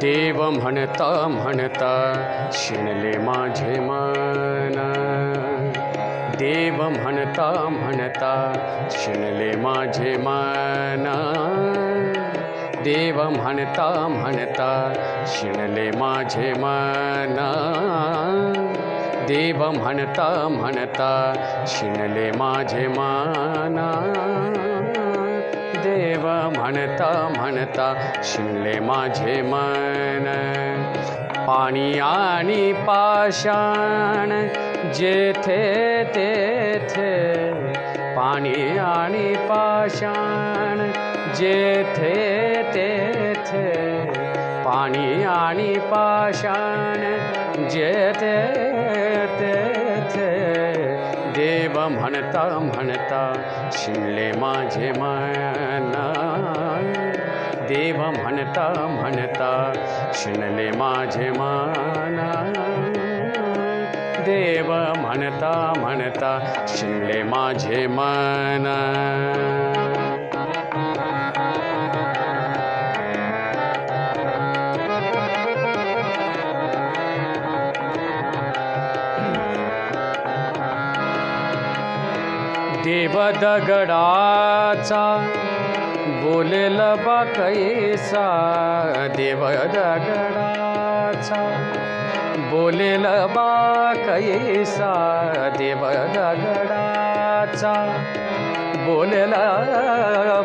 देव म्हणता म्हणता शिणले माझे मन, देव म्हणता म्हणता शिणले माझे मन, देव म्हणता म्हणता शिणले माझे मन, देव म्हणता म्हणता शिणले माझे मन, देव म्हणता म्हणता शिणले माझे मन. पाणी आणि पाषाण जेथे तेथे, पाणी आणि पाषाण जेथे तेथे, पाणी आणि पाषाण जेथे तेथे, देव म्हणता म्हणता शिणले माझे मन, देव म्हणता म्हणता शिणले माझे मन, देव म्हणता म्हणता शिणले माझे मन. देव दगडाचा बोलेल बा कैसा, देव दगडाचा बोलेल बा कैसा, देव दगडाचा बोलेल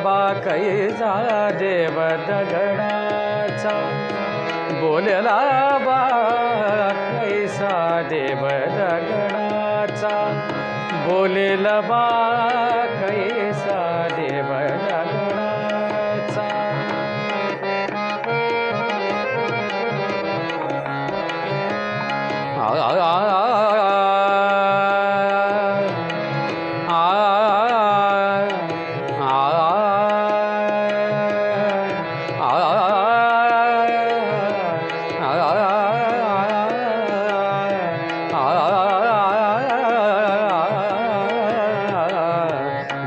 बा कैसा, देव दगडाचा बोलेल बा कैसा, देव दगडाचा बोलेल बा कैसा, देव दगडाचा.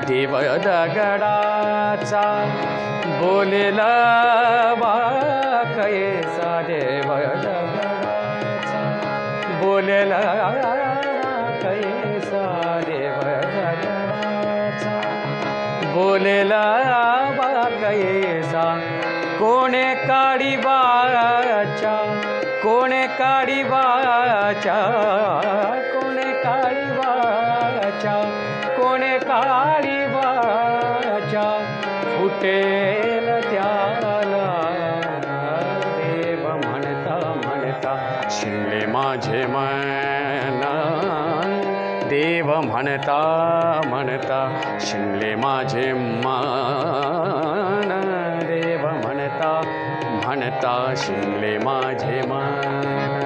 देव दगडाचा बोलेल बा कैसा, देव दगडाचा बोलेल कैसा, देव दगडाचा बोलेल बा कैसा. कोणे काडी बाच्या, कोणे काडी बाच्या, कोणे काडी बाच्या, कोणे काडी बाच्या फुटेल त्याला, देव म्हणता म्हणता शिणले माझे मन, देव म्हणता म्हणता शिणले माझे मन, देव म्हणता म्हणता शिणले माझे मन.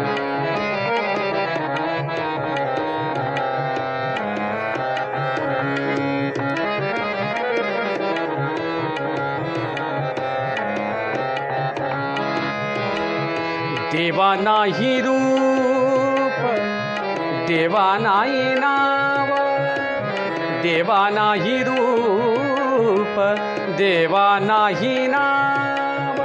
देवा नाही रूप, देवा नाही नाव, देवा नाही रूप, देवा नाही नाव,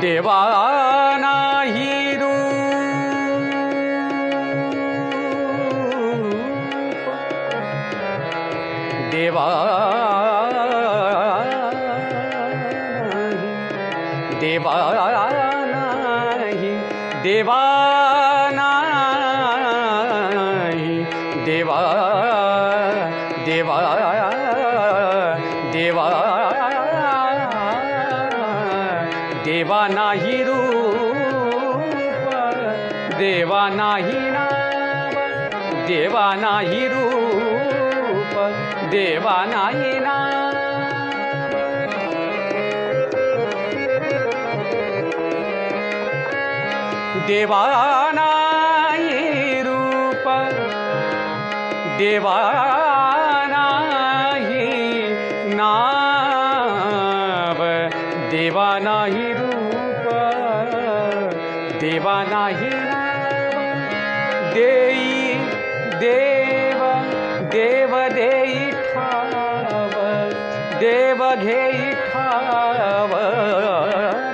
देवा नाही रूप, देवा देवा नाही, देवा नाही, देवा देवा देवा देवा नाही रूप, देवा नाही नाव, देवा नाही रूप, देवा नाही नाव. देवा नाही रूप, देवा नाही नाव, देवा नाही रूप, देवा नाही नाव. देई देव देव देई ठाव, घेई ठाव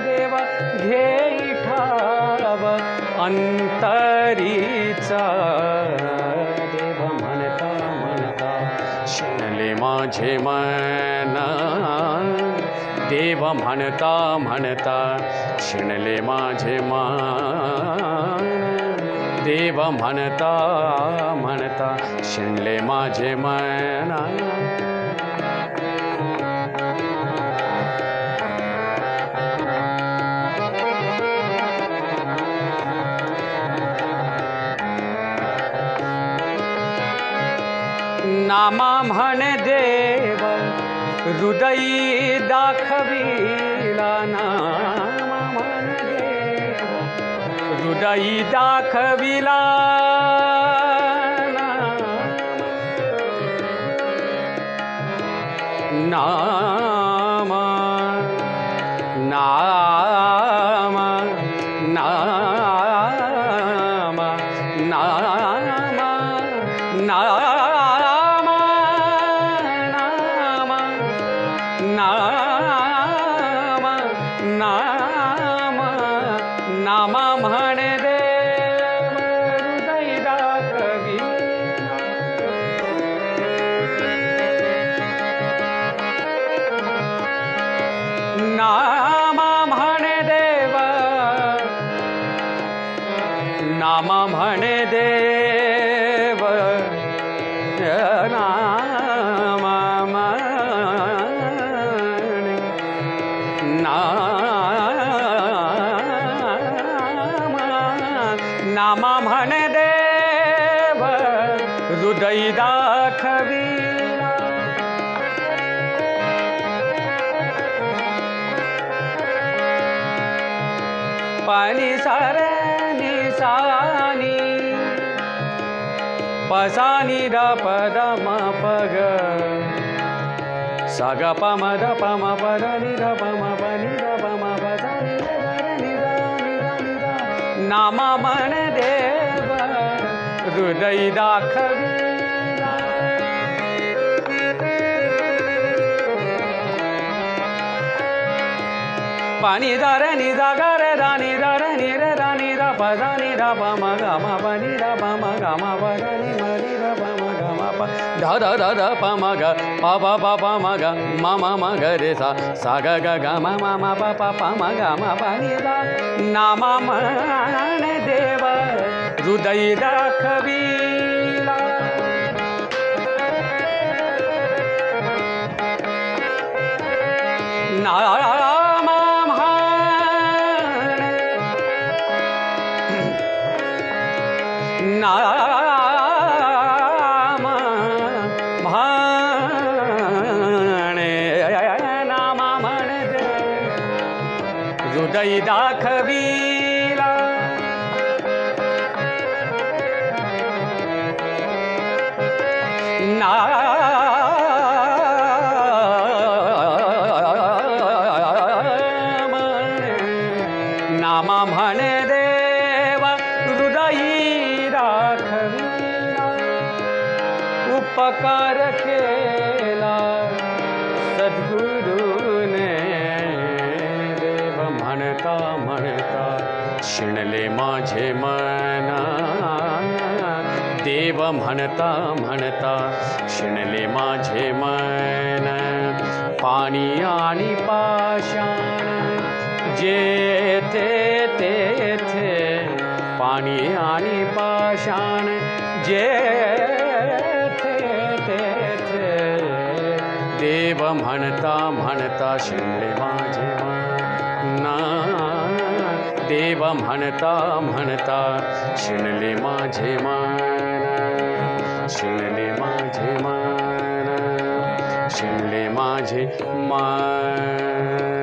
देव घेई ठाव अंतरीचा देव म्हणता म्हणता शिणले माझे मन देव म्हणता म्हणता शिणले माझे मन देव म्हणता म्हणता शिणले माझे मन नामा म्हण देव हृदयी दाखविला नामा म्हण देव हृदयी दाखविला नामा नामा नामा नामा नामा नामा नामा नामा म्हण देव हृदय दाखवी नामा म्हण देव नामा म्हण देव नामा नामा म्हण देव हृदय दाखविला पाणी सारे निसानी पसानी द पद म पग सग पम द पम पद नि द पम पनि द पम पद नि द नि द नामा म्हण देव हृदय दाखविला पाणी दर नि द ग रे दा नि द रे नि रे दा नि द प द नि द प म ग म प नि द प म ग म प द नि म नि द प म ग म प ध ध ध ध प म ग प प प प म ग म म म ग रे सा सा ग ग ग म म म प प प म ग म प नि द नामा म्हण देव हृदय दाखविला नामा म्हण नामा म्हण नामा म्हण देव हृदय दाखविला नामा म्हण देव हृदय दाखविला उपकार केला सद्गुरूने देव म्हणता म्हणता शिणले माझे मन देव म्हणता म्हणता शिणले माझे मन पाणी आणि पाषाण जेथे तेथे पाणी आणि पाषाण जेथे तेथे देव म्हणता म्हणता शिणले माझे मन देव म्हणता म्हणता शिणले माझे मन शिणले माझे मन शिणले माझे मन